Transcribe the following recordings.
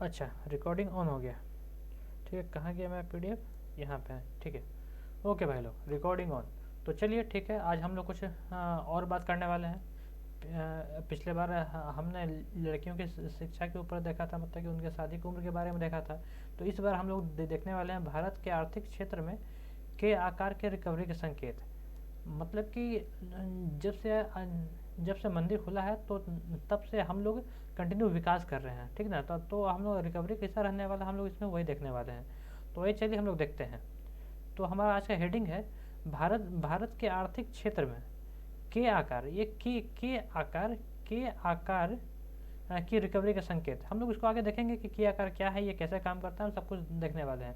अच्छा, recording on हो गया। ठीक है, कहाँ गया मेरा पीडीएफ? यहाँ पे है, ठीक है। ओके भाई लोग, रिकॉर्डिंग ऑन। तो चलिए ठीक है, आज हम लोग कुछ और बात करने वाले हैं। पिछले बार हमने लड़कियों की शिक्षा के ऊपर देखा था, मतलब कि उनके शादी की उम्र के बारे में देखा था। तो इस बार हम लोग देखने वाले हैं भारत के आर्थिक क्षेत्र में के आकार के रिकवरी के संकेत। मतलब कि जब से जब से मंदिर खुला है तो तब से हम लोग कंटिन्यू विकास कर रहे हैं, ठीक ना। तो हम लोग रिकवरी कैसा रहने वाला, हम लोग इसमें वही देखने वाले हैं। तो वही चलिए हम लोग देखते हैं। तो हमारा आज का हेडिंग है भारत भारत के आर्थिक क्षेत्र में के आकार, ये के आकार की रिकवरी का संकेत। हम लोग इसको आगे देखेंगे कि के आकार क्या है, ये कैसे काम करता है, हम सब कुछ देखने वाले हैं।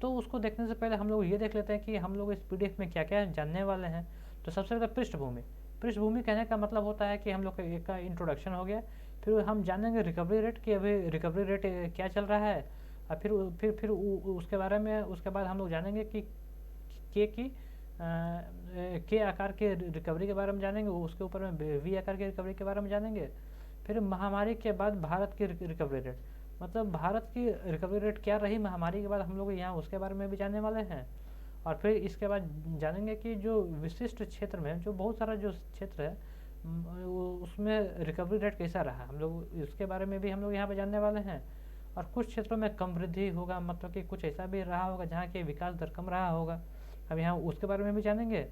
तो उसको देखने से पहले हम लोग ये देख लेते हैं कि हम लोग इस पीडीएफ में क्या क्या जानने वाले हैं। तो सबसे पहले पृष्ठभूमि। पृष्ठभूमि कहने का मतलब होता है कि हम लोग का इंट्रोडक्शन हो गया। फिर हम जानेंगे रिकवरी रेट, कि अभी रिकवरी रेट क्या चल रहा है। और फिर उसके बारे में, उसके बाद हम लोग जानेंगे कि के आकार के रिकवरी के बारे में जानेंगे। उसके ऊपर में वी आकार की रिकवरी के बारे में जानेंगे। फिर महामारी के बाद भारत की रिकवरी रेट, मतलब भारत की रिकवरी रेट क्या रही महामारी के बाद, हम लोग यहाँ उसके बारे में भी जानने वाले हैं। और फिर इसके बाद जानेंगे कि जो विशिष्ट क्षेत्र में, जो बहुत सारा जो क्षेत्र है उसमें रिकवरी रेट कैसा रहा, हम लोग इसके बारे में भी हम लोग यहाँ पे जानने वाले हैं। और कुछ क्षेत्रों में कम वृद्धि होगा, मतलब कि कुछ ऐसा भी रहा होगा जहाँ के विकास दर कम रहा होगा, हम यहाँ उसके बारे में भी जानेंगे।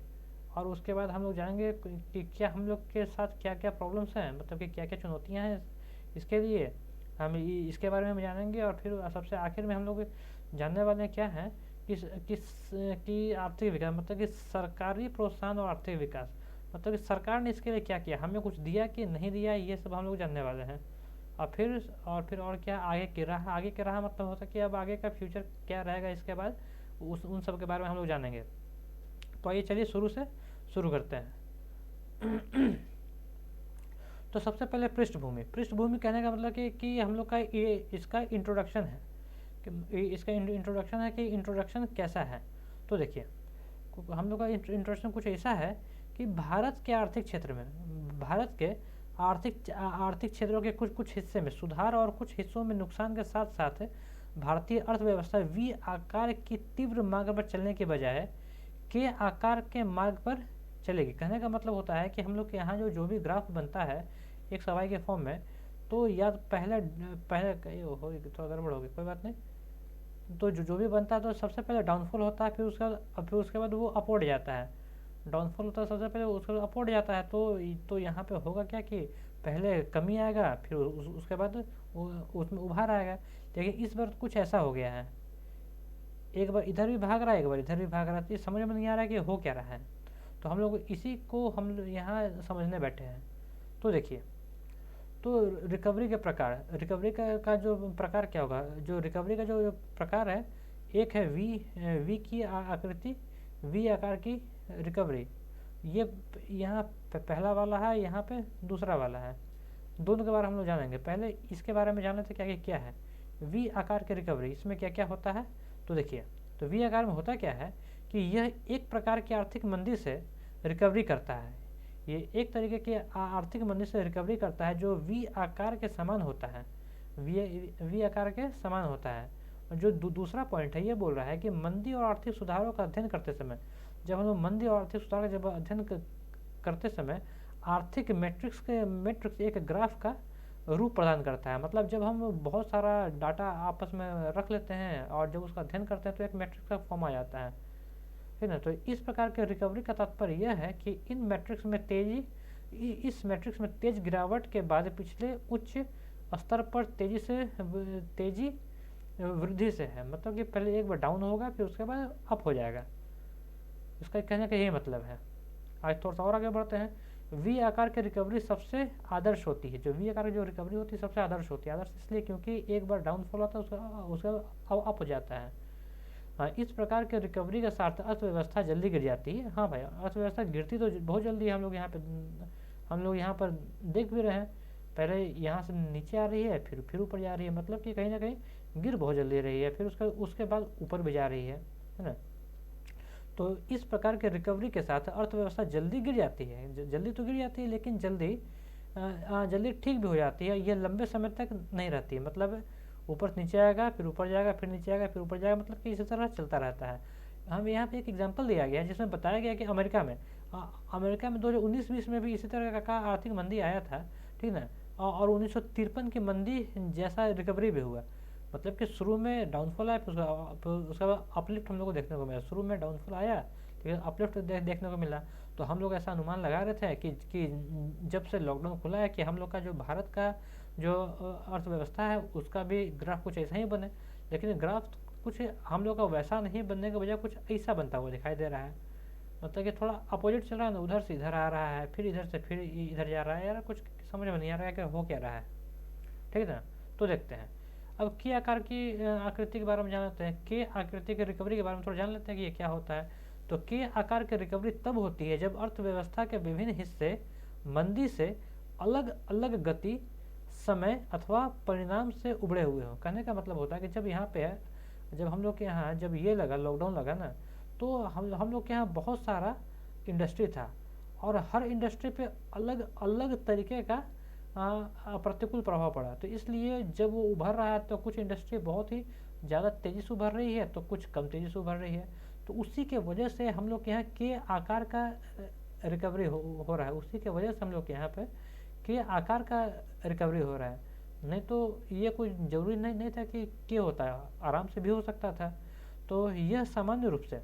और उसके बाद हम लोग जानेंगे कि क्या हम लोग के साथ क्या क्या प्रॉब्लम्स हैं, मतलब कि क्या क्या चुनौतियाँ हैं इसके लिए, हम इसके बारे में जानेंगे। और फिर सबसे आखिर में हम लोग जानने वाले क्या हैं कि आर्थिक विकास, मतलब कि सरकारी प्रोत्साहन और आर्थिक विकास, मतलब कि सरकार ने इसके लिए क्या किया, हमें कुछ दिया कि नहीं दिया, ये सब हम लोग जानने वाले हैं। और क्या आगे की राह मतलब होता है कि अब आगे का फ्यूचर क्या रहेगा इसके बाद, उन सब के बारे में हम लोग जानेंगे। तो आइए चलिए शुरू से शुरू करते हैं। तो सबसे पहले पृष्ठभूमि। पृष्ठभूमि कहने का मतलब कि हम लोग का ये इसका इंट्रोडक्शन है, कि इसका इंट्रोडक्शन है कि इंट्रोडक्शन कैसा है। तो देखिए, हम लोग का इंट्रोडक्शन कुछ ऐसा है कि भारत के आर्थिक क्षेत्र में, भारत के आर्थिक क्षेत्रों के कुछ कुछ हिस्से में सुधार और कुछ हिस्सों में नुकसान के साथ साथ भारतीय अर्थव्यवस्था वी आकार की तीव्र मार्ग पर चलने के बजाय के आकार के मार्ग पर चलेगी। कहने का मतलब होता है कि हम लोग के यहाँ जो भी ग्राफ बनता है एक सवाई के फॉर्म में, तो या पहले पहले हो थोड़ा गड़बड़ हो गई, कोई बात नहीं। तो जो भी बनता है तो सबसे पहले डाउनफॉल होता है, फिर उसके बाद वो अपवर्ड जाता है। डाउनफॉल होता है सबसे पहले, उसके बाद अपवर्ड जाता है। तो यहाँ पे होगा क्या कि पहले कमी आएगा, फिर उसके बाद उसमें उभार आएगा। लेकिन इस बार कुछ ऐसा हो गया है, एक बार इधर भी भाग रहा है, एक बार इधर भी भाग रहा है। तो ये समझ में नहीं आ रहा है कि हो क्या रहा है। तो हम लोग इसी को हम यहाँ समझने बैठे हैं। तो देखिए, तो रिकवरी के प्रकार, का जो प्रकार क्या होगा, जो रिकवरी का जो प्रकार है, एक है वी की आकृति, वी आकार की रिकवरी। ये यहाँ पहला वाला है, यहाँ पे दूसरा वाला है। दोनों के बारे में हम लोग जानेंगे। पहले इसके बारे में जान लेते क्या क्या है वी आकार की रिकवरी, इसमें क्या क्या होता है। तो देखिए, तो वी आकार में होता क्या है कि यह एक प्रकार की आर्थिक मंदी से रिकवरी करता है। ये एक तरीके की आर्थिक मंदी से रिकवरी करता है जो वी आकार के समान होता है, वी आकार के समान होता है। और जो दूसरा पॉइंट है, ये बोल रहा है कि मंदी और आर्थिक सुधारों का अध्ययन करते समय, जब हम लोग मंदी और आर्थिक सुधार का जब अध्ययन करते समय, आर्थिक मैट्रिक्स एक ग्राफ का रूप प्रदान करता है। मतलब जब हम बहुत सारा डाटा आपस में रख लेते हैं और जब उसका अध्ययन करते हैं तो एक मैट्रिक्स का फॉर्म आ जाता है, ठीक ना। तो इस प्रकार के रिकवरी का तात्पर्य यह है कि इस मैट्रिक्स में तेज गिरावट के बाद पिछले उच्च स्तर पर तेजी वृद्धि से है। मतलब कि पहले एक बार डाउन होगा, फिर उसके बाद अप हो जाएगा। इसका कहने का यही मतलब है। आज थोड़ा सा और आगे बढ़ते हैं। वी आकार की रिकवरी सबसे आदर्श होती है। जो वी आकार की जो रिकवरी होती है सबसे आदर्श होती है। आदर्श इसलिए क्योंकि एक बार डाउनफॉल होता है उसका अप हो जाता है। हाँ, इस प्रकार के रिकवरी के साथ अर्थव्यवस्था जल्दी गिर जाती है। हाँ भाई, अर्थव्यवस्था गिरती तो बहुत जल्दी है। हम लोग यहाँ पर देख भी रहे हैं, पहले यहाँ से नीचे आ रही है, फिर ऊपर जा रही है। मतलब कि कहीं ना कहीं गिर बहुत जल्दी रही है, फिर उसके बाद ऊपर भी जा रही है ना। तो इस प्रकार के रिकवरी के साथ अर्थव्यवस्था जल्दी गिर जाती है। जल्दी तो गिर जाती है, लेकिन जल्दी ठीक भी हो जाती है। यह लंबे समय तक नहीं रहती है। मतलब ऊपर से नीचे आएगा, फिर ऊपर जाएगा, फिर नीचे आएगा, फिर ऊपर जाएगा, मतलब कि इसी तरह चलता रहता है। हम यहाँ पे एक एग्जांपल दिया गया है जिसमें बताया गया कि अमेरिका में 2019-20 में भी इसी तरह का आर्थिक मंदी आया था, ठीक ना, और 1953 की मंदी जैसा रिकवरी भी हुआ। मतलब कि शुरू में डाउनफॉल आया, फिर उसका बाद अपलिफ्ट हम लोग को देखने को मिला। शुरू में डाउनफॉल आया, फिर अपलिफ्ट देखने को मिला। तो हम लोग ऐसा अनुमान लगा रहे थे कि जब से लॉकडाउन खुला है कि हम लोग का जो भारत का जो अर्थव्यवस्था है उसका भी ग्राफ कुछ ऐसा ही बने, लेकिन ग्राफ कुछ हम लोग का वैसा नहीं बनने के बजाय कुछ ऐसा बनता हुआ दिखाई दे रहा है। मतलब कि थोड़ा अपोजिट चल रहा है ना, उधर से इधर आ रहा है, फिर इधर से फिर इधर जा रहा है। यार कुछ समझ में नहीं आ रहा है कि हो क्या रहा है, ठीक है ना। तो देखते हैं अब के आकार की आकृति के बारे में जान लेते हैं। के आकृति की रिकवरी के बारे में थोड़ा जान लेते हैं कि ये क्या होता है। तो के आकार की रिकवरी तब होती है जब अर्थव्यवस्था के विभिन्न हिस्से मंदी से अलग अलग गति, समय अथवा परिणाम से उभरे हुए हों। कहने का मतलब होता है कि जब यहाँ पे है, जब हम लोग के यहाँ जब ये लगा लॉकडाउन लगा ना, तो हम लोग के यहाँ बहुत सारा इंडस्ट्री था और हर इंडस्ट्री पे अलग अलग तरीके का प्रतिकूल प्रभाव पड़ा। तो इसलिए जब वो उभर रहा है तो कुछ इंडस्ट्री बहुत ही ज़्यादा तेज़ी से उभर रही है, तो कुछ कम तेज़ी से उभर रही है। तो उसी के वजह से हम लोग के यहाँ के आकार का रिकवरी हो रहा है। उसी के वजह से हम लोग के यहाँ पे के आकार का रिकवरी हो रहा है। नहीं तो ये कोई ज़रूरी नहीं था कि के होता है, आराम से भी हो सकता था। तो यह सामान्य रूप से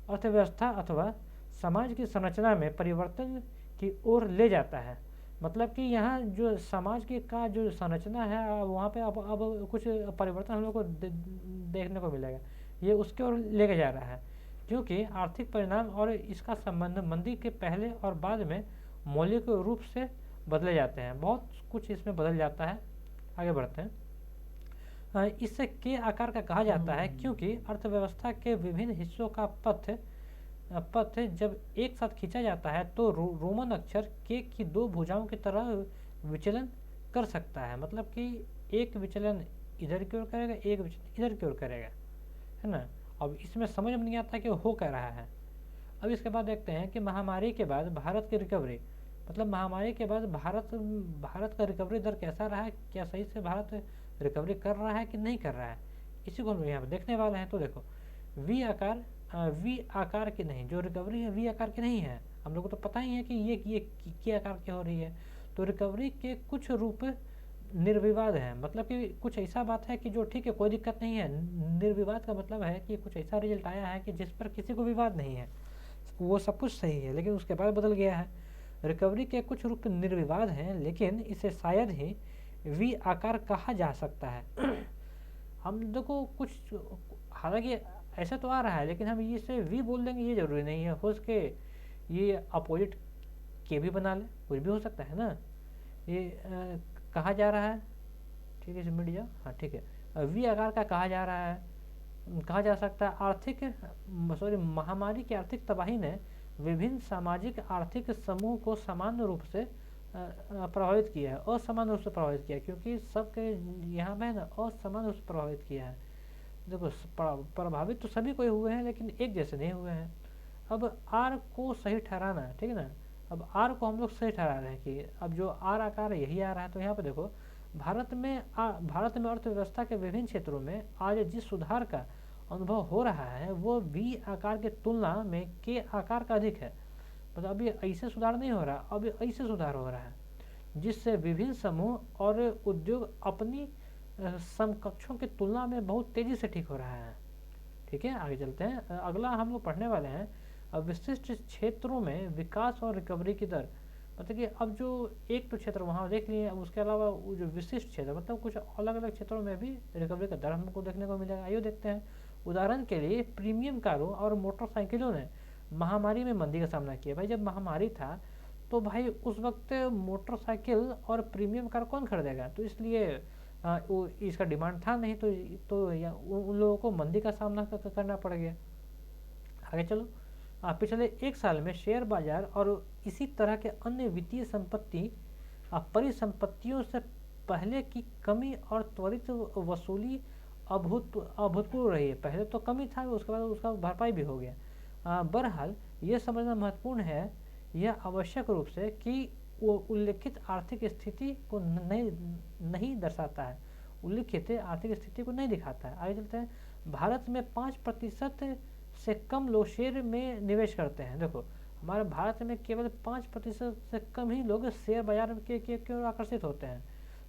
अर्थव्यवस्था अथवा समाज की संरचना में परिवर्तन की ओर ले जाता है। मतलब कि यहाँ जो समाज की का जो संरचना है वहाँ पे अब कुछ परिवर्तन हम लोग को देखने को मिलेगा। ये उसके ओर लेके जा रहा है, क्योंकि आर्थिक परिणाम और इसका संबंध मंदी के पहले और बाद में मौलिक रूप से बदले जाते हैं। बहुत कुछ इसमें बदल जाता है। आगे बढ़ते हैं। इससे के आकार का कहा जाता है क्योंकि अर्थव्यवस्था के विभिन्न हिस्सों का पथ जब एक साथ खींचा जाता है तो रोमन अक्षर के की दो भुजाओं की तरह विचलन कर सकता है। मतलब कि एक विचलन इधर की ओर करेगा, एक विचलन इधर की ओर करेगा, है ना। अब इसमें समझ में नहीं आता कि हो क्या रहा है। अब इसके बाद देखते हैं कि महामारी के बाद भारत की रिकवरी, मतलब महामारी के बाद भारत का रिकवरी दर कैसा रहा है, क्या सही से भारत रिकवरी कर रहा है कि नहीं कर रहा है, इसी को हम यहाँ पर देखने वाले हैं। तो देखो वी आकार की नहीं, जो रिकवरी है वी आकार की नहीं है। हम लोग को तो पता ही है कि ये आकार की हो रही है। तो रिकवरी के कुछ रूप निर्विवाद है, मतलब कि कुछ ऐसा बात है कि जो ठीक है कोई दिक्कत नहीं है। निर्विवाद का मतलब है कि कुछ ऐसा रिजल्ट आया है कि जिस पर किसी को विवाद नहीं है, वो सब कुछ सही है, लेकिन उसके बाद बदल गया है। रिकवरी के कुछ रूप निर्विवाद हैं, लेकिन इसे शायद ही वी आकार कहा जा सकता है। हम देखो कुछ, हालांकि ऐसा तो आ रहा है, लेकिन हम इसे वी बोल देंगे ये जरूरी नहीं है। हो सके ये अपोजिट के भी बना ले, कुछ भी हो सकता है ना। ये कहा जा रहा है, ठीक है, मिट जाओ, हाँ ठीक है। वी आकार का कहा जा रहा है, कहा जा सकता है। महामारी की आर्थिक तबाही ने विभिन्न सामाजिक आर्थिक समूह को सामान्य रूप से प्रभावित किया है, असमान रूप से प्रभावित किया है, क्योंकि सबके यहाँ में ना असमान रूप से प्रभावित किया है। देखो प्रभावित तो सभी कोई हुए हैं, लेकिन एक जैसे नहीं हुए हैं। अब आर को सही ठहराना है, ठीक है ना। अब आर को हम लोग सही ठहरा रहे हैं कि अब जो आर आकार है यही आ रहा है। तो यहाँ पे देखो भारत में अर्थव्यवस्था के विभिन्न क्षेत्रों में आज जिस सुधार का अनुभव हो रहा है वो वी आकार की तुलना में के आकार का अधिक है। मतलब अभी ऐसे सुधार नहीं हो रहा, अभी ऐसे सुधार हो रहा है जिससे विभिन्न समूह और उद्योग अपनी समकक्षों की तुलना में बहुत तेजी से ठीक हो रहा है। ठीक है, आगे चलते हैं। अगला हम लोग पढ़ने वाले हैं अब विशिष्ट क्षेत्रों में विकास और रिकवरी की दर। मतलब कि अब जो एक तो क्षेत्र वहाँ देख लिए, अब उसके अलावा वो जो विशिष्ट क्षेत्र मतलब कुछ अलग अलग क्षेत्रों में भी रिकवरी का दर हमको देखने को मिलेगा। आइए देखते हैं। उदाहरण के लिए प्रीमियम कारों और मोटरसाइकिलों ने महामारी में मंदी का सामना किया। भाई जब महामारी था तो भाई उस वक्त मोटरसाइकिल और प्रीमियम कार कौन खरीदेगा, तो इसलिए वो इसका डिमांड था नहीं, तो उन लोगों को मंदी का सामना करना पड़ गया। आगे चलो। पिछले एक साल में शेयर बाजार और इसी तरह के अन्य वित्तीय संपत्ति परिसंपत्तियों से पहले की कमी और त्वरित वसूली अभूतपूर्व रही है। पहले तो कमी था, उसके बाद उसका भरपाई भी हो गया। बहरहाल ये समझना महत्वपूर्ण है, यह आवश्यक रूप से कि वो उल्लेखित आर्थिक स्थिति को नहीं दर्शाता है। उल्लिखित आर्थिक स्थिति को नहीं दिखाता है। आगे चलते हैं। भारत में 5% से कम लोग शेयर में निवेश करते हैं। देखो हमारे भारत में केवल 5% से कम ही लोग शेयर बाजार के ओर आकर्षित होते हैं,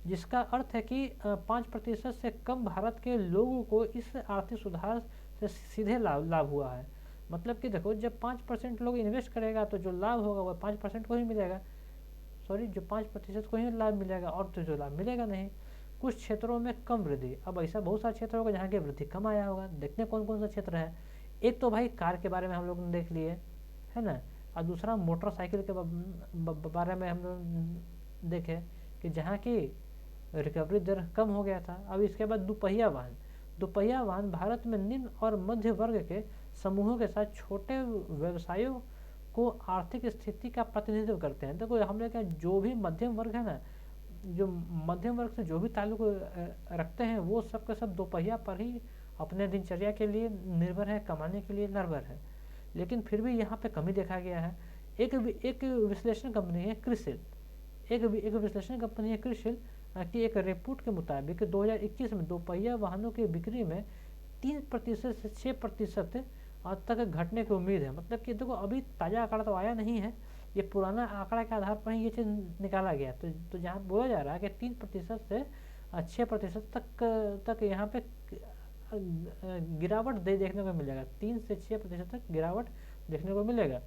जिसका अर्थ है कि 5% से कम भारत के लोगों को इस आर्थिक सुधार से सीधे लाभ हुआ है। मतलब कि देखो जब 5% लोग इन्वेस्ट करेगा तो जो लाभ होगा वो 5% को ही मिलेगा, सॉरी जो 5% को ही लाभ मिलेगा, और तो जो लाभ मिलेगा नहीं। कुछ क्षेत्रों में कम वृद्धि। अब ऐसा बहुत सारे क्षेत्र होगा जहाँ की वृद्धि कम आया होगा। देखते हैं कौन कौन सा क्षेत्र है। एक तो भाई कार के बारे में हम लोग ने देख लिए है ना, और दूसरा मोटरसाइकिल के बारे में हम लोग देखे कि जहाँ की रिकवरी दर कम हो गया था। अब इसके बाद दोपहिया वाहन। दोपहिया वाहन भारत में निम्न और मध्य वर्ग के समूहों के साथ छोटे व्यवसायों को आर्थिक स्थिति का प्रतिनिधित्व करते हैं। देखो हमने कहा जो भी मध्यम वर्ग है ना, जो मध्यम वर्ग से जो भी ताल्लुक रखते हैं वो सब के सब दोपहिया पर ही अपने दिनचर्या के लिए निर्भर है, कमाने के लिए निर्भर है। लेकिन फिर भी यहाँ पे कमी देखा गया है। एक विश्लेषण कंपनी है क्रिसिल, एक विश्लेषण कंपनी है क्रिसिल की एक रिपोर्ट के मुताबिक 2021 में दोपहिया वाहनों की बिक्री में 3% से 6% तक घटने की उम्मीद है। मतलब कि देखो अभी ताज़ा आंकड़ा तो आया नहीं है, ये पुराना आंकड़ा के आधार पर ही ये चीज़ निकाला गया। तो जहाँ बोला जा रहा है कि 3% से 6% तक यहाँ पे गिरावट देखने को मिलेगा। 3 से 6% तक गिरावट देखने को मिलेगा।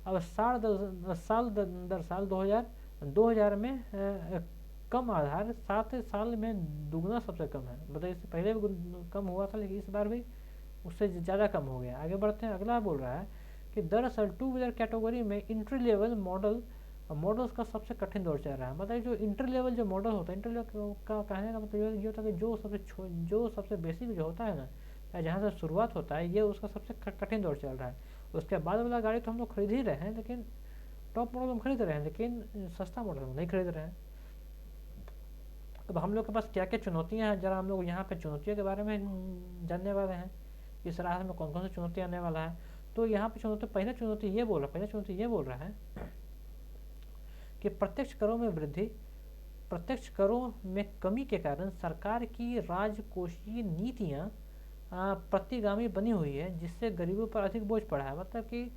अब साल दर साल 2000 में कम आधार 7 साल में दुगना सबसे कम है। मतलब इससे पहले भी कम हुआ था लेकिन इस बार भी उससे ज़्यादा कम हो गया। आगे बढ़ते हैं। अगला बोल रहा है कि दरअसल 2 व्हीलर कैटेगरी में इंट्री लेवल मॉडल्स का सबसे कठिन दौर चल रहा है। मतलब जो इंटर लेवल जो मॉडल होता है, इंटर लेवल का कहने का मतलब ये होता है कि जो सबसे बेसिक जो होता है ना, या जहाँ से शुरुआत होता है, ये उसका सबसे कठिन दौर चल रहा है। उसके बाद वाला गाड़ी तो हम लोग खरीद ही रहे हैं, लेकिन टॉप मॉडल हम खरीद रहे हैं, लेकिन सस्ता मॉडल हम नहीं खरीद रहे हैं। अब हम लोग के पास क्या क्या चुनौतियाँ हैं, जरा हम लोग यहाँ पे चुनौतियों के बारे में जानने वाले हैं। इस राह में कौन कौन सी चुनौती आने वाला है। तो यहाँ पे पहला चुनौती ये बोल रहा है कि प्रत्यक्ष करों में वृद्धि, प्रत्यक्ष करों में कमी के कारण सरकार की राजकोषीय नीतियाँ प्रतिगामी बनी हुई है, जिससे गरीबों पर अधिक बोझ पड़ा है। मतलब कि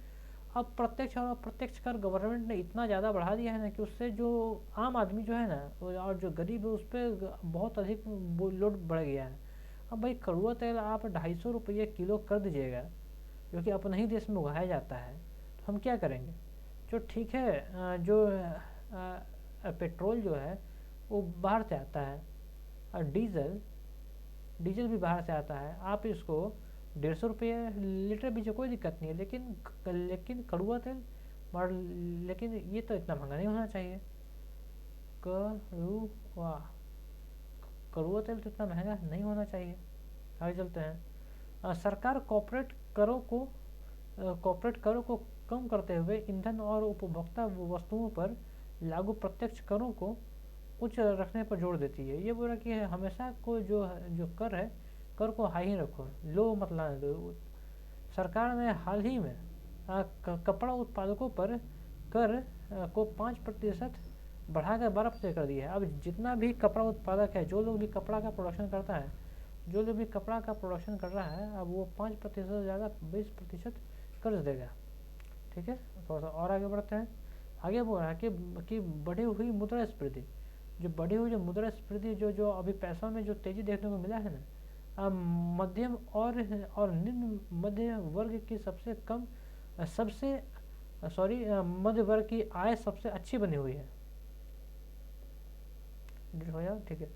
अब प्रत्यक्ष और अप्रत्यक्ष कर गवर्नमेंट ने इतना ज़्यादा बढ़ा दिया है ना कि उससे जो आम आदमी जो है ना और जो गरीब है उस पर बहुत अधिक लोड बढ़ गया है। अब भाई कड़वा तेल आप 250 रुपये किलो कर दीजिएगा, जो कि अपने ही देश में उगाया जाता है, तो हम क्या करेंगे। जो ठीक है, जो पेट्रोल जो है वो बाहर से आता है, और डीजल भी बाहर से आता है। आप इसको 150 रुपये लीटर बीजिए, कोई दिक्कत नहीं है, लेकिन कड़वा तेल लेकिन ये तो इतना महंगा नहीं होना चाहिए। कड़वा तेल तो इतना महंगा नहीं होना चाहिए। आगे चलते हैं। सरकार कॉर्पोरेट करों को कम करते हुए ईंधन और उपभोक्ता वस्तुओं पर लागू प्रत्यक्ष करों को उच्च रखने पर जोर देती है। ये बोल रहा कि हमेशा को जो कर को हाई ही रखो, लो मत लाने दो। सरकार ने हाल ही में कपड़ा उत्पादकों पर कर को 5% बढ़ाकर 12% कर दिया है। अब जितना भी कपड़ा उत्पादक है, जो लोग भी कपड़ा का प्रोडक्शन करता है, जो लोग भी कपड़ा का प्रोडक्शन कर रहा है, अब वो 5% से ज़्यादा 20% कर देगा। ठीक है, थोड़ा सा और आगे बढ़ते हैं। आगे बोल रहा है कि बढ़ी हुई मुद्रास्फीति, जो बढ़ी हुई जो मुद्रास्फीति जो अभी पैसों में जो तेज़ी देखने को मिला है ना, मध्यम और निम्न मध्य वर्ग की मध्य वर्ग की आय सबसे अच्छी बनी हुई है। हो जाओ, ठीक है।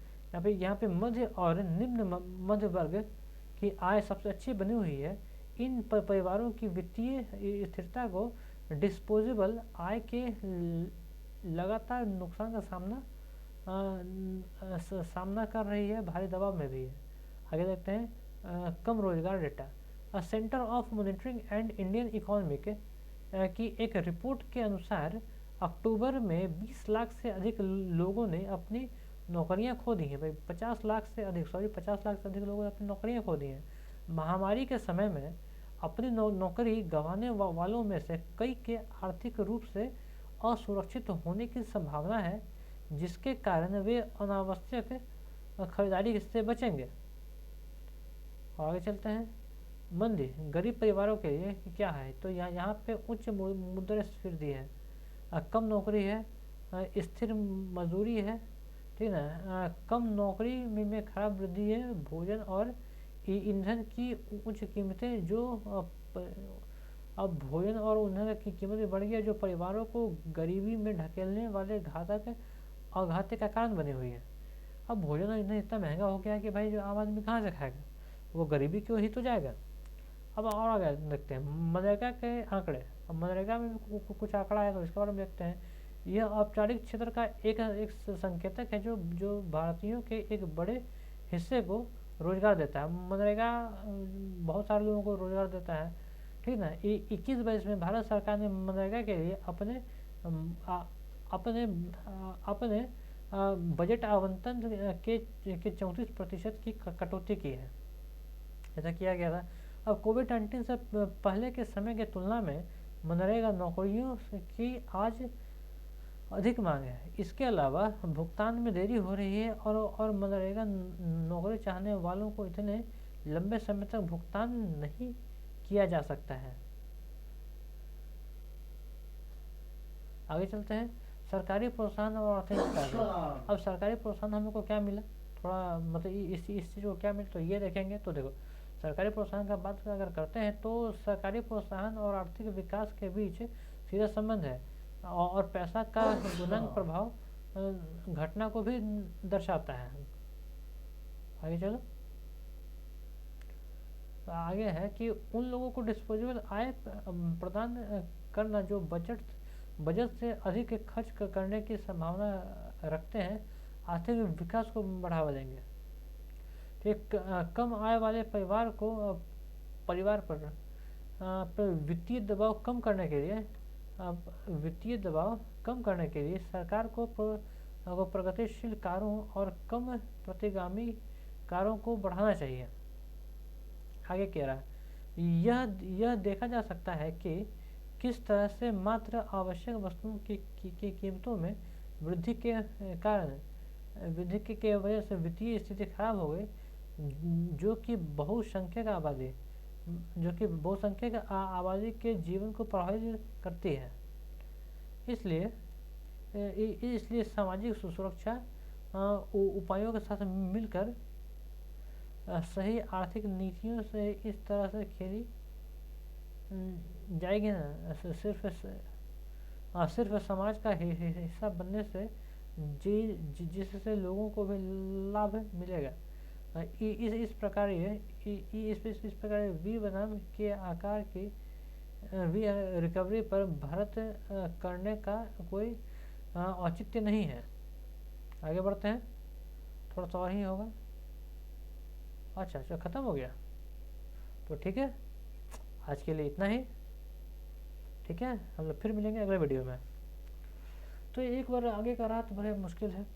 यहाँ पे मध्य और निम्न मध्य वर्ग की आय सबसे अच्छी बनी हुई है। इन परिवारों की वित्तीय स्थिरता को डिस्पोजेबल आय के लगातार नुकसान का सामना कर रही है, भारी दबाव में भी है। आगे देखते हैं। कम रोजगार data. Centre of monitoring and Indian economic की एक रिपोर्ट के अनुसार अक्टूबर में 20 लाख से अधिक लोगों ने अपनी नौकरियां खो दी हैं। भाई 50 लाख से अधिक लोगों ने अपनी नौकरियां खो दी हैं। महामारी के समय में अपनी नौकरी गंवाने वालों में से कई के आर्थिक रूप से असुरक्षित होने की संभावना है, जिसके कारण वे अनावश्यक खरीदारी से बचेंगे। आगे चलते हैं। मंदी गरीब परिवारों के लिए क्या है, तो यहाँ पे उच्च मुद्रास्फीति है, कम नौकरी है, स्थिर मजदूरी है, ठीक है ना, कम नौकरी में खराब वृद्धि है, भोजन और ईंधन की उच्च कीमतें जो अब भोजन और ईंधन की कीमतें बढ़ गई, जो परिवारों को गरीबी में ढकेलने वाले घातक और घाते का कारण बनी हुई है। अब भोजन और ईंधन इतना महंगा हो गया है कि भाई जो आम आदमी कहाँ से खाएगा, वो गरीबी क्यों ही तो जाएगा। अब और आगे देखते हैं मनरेगा के आंकड़े। अब मनरेगा में कुछ आंकड़ा है तो इसके बारे में देखते हैं। यह औपचारिक क्षेत्र का एक संकेतक है जो जो भारतीयों के एक बड़े हिस्से को रोजगार देता है। मनरेगा बहुत सारे लोगों को रोजगार देता है, ठीक ना। 21-22 में भारत सरकार ने मनरेगा के लिए अपने बजट आवंटन के 34% की कटौती की है, ऐसा किया गया था। अब कोविड-19 से पहले के समय की तुलना में मनरेगा नौकरियों की आज अधिक मांग है। इसके अलावा भुगतान में देरी हो रही है और मनरेगा नौकरी चाहने वालों को इतने लंबे समय तक भुगतान नहीं किया जा सकता है। आगे चलते हैं। सरकारी प्रोत्साहन और आर्थिक विकास। अब सरकारी प्रोत्साहन हमको क्या मिला, थोड़ा मतलब इस चीज़ को क्या मिला तो ये देखेंगे। तो देखो सरकारी प्रोत्साहन का बात अगर करते हैं तो सरकारी प्रोत्साहन और आर्थिक विकास के बीच सीधा संबंध है और पैसा का गुणांक प्रभाव घटना को भी दर्शाता है। आगे चलो। तो आगे है कि उन लोगों को डिस्पोजेबल आय प्रदान करना जो बजट से अधिक खर्च करने की संभावना रखते हैं, आर्थिक विकास को बढ़ावा देंगे। एक कम आय वाले परिवार पर वित्तीय दबाव कम करने के लिए सरकार को प्रगतिशील कारों और कम प्रतिगामी कारों को बढ़ाना चाहिए। आगे कह रहा है यह देखा जा सकता है कि किस तरह से मात्र आवश्यक वस्तुओं की कीमतों में वृद्धि के वजह से वित्तीय स्थिति खराब हो गई, जो कि बहुसंख्यक आबादी के जीवन को प्रभावित करती है। इसलिए सामाजिक सुरक्षा उपायों के साथ मिलकर सही आर्थिक नीतियों से इस तरह से खेली जाएगी ना, सिर्फ समाज का हिस्सा बनने से जिससे लोगों को भी लाभ मिलेगा। इस प्रकार वी बनाम के आकार की वी रिकवरी पर भारत करने का कोई औचित्य नहीं है। आगे बढ़ते हैं, थोड़ा सा और ही होगा। अच्छा ख़त्म हो गया, तो ठीक है, आज के लिए इतना ही। ठीक है, हम लोग फिर मिलेंगे अगले वीडियो में। तो एक बार आगे का रहा तो बड़े मुश्किल है।